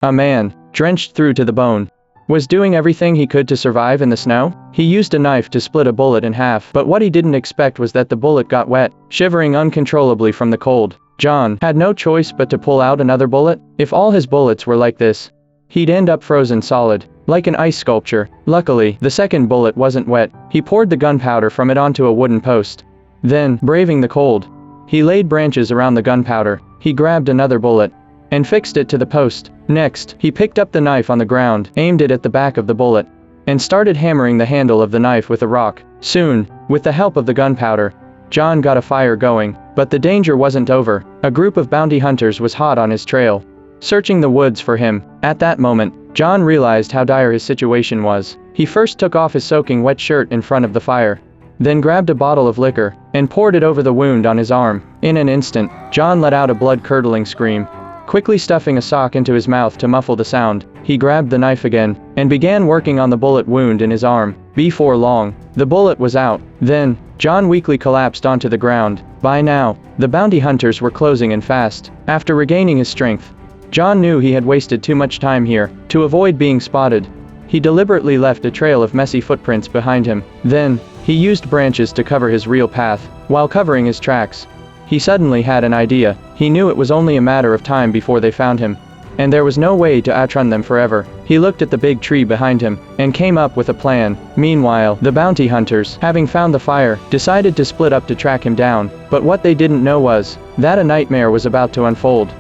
A man, drenched through to the bone, was doing everything he could to survive in the snow. He used a knife to split a bullet in half, but what he didn't expect was that the bullet got wet, shivering uncontrollably from the cold. John had no choice but to pull out another bullet. If all his bullets were like this, he'd end up frozen solid, like an ice sculpture. Luckily, the second bullet wasn't wet. He poured the gunpowder from it onto a wooden post. Then, braving the cold, he laid branches around the gunpowder. He grabbed another bullet and fixed it to the post. Next, he picked up the knife on the ground, aimed it at the back of the bullet, and started hammering the handle of the knife with a rock. Soon, with the help of the gunpowder, John got a fire going. But the danger wasn't over. A group of bounty hunters was hot on his trail, searching the woods for him. At that moment, John realized how dire his situation was. He first took off his soaking wet shirt in front of the fire, then grabbed a bottle of liquor and poured it over the wound on his arm. In an instant, John let out a blood-curdling scream. Quickly stuffing a sock into his mouth to muffle the sound, he grabbed the knife again and began working on the bullet wound in his arm. Before long, the bullet was out. Then, John weakly collapsed onto the ground. By now, the bounty hunters were closing in fast. After regaining his strength, John knew he had wasted too much time here. To avoid being spotted, he deliberately left a trail of messy footprints behind him. Then, he used branches to cover his real path. While covering his tracks, he suddenly had an idea. He knew it was only a matter of time before they found him, and there was no way to outrun them forever. He looked at the big tree behind him and came up with a plan. Meanwhile, the bounty hunters, having found the fire, decided to split up to track him down. But what they didn't know was that a nightmare was about to unfold.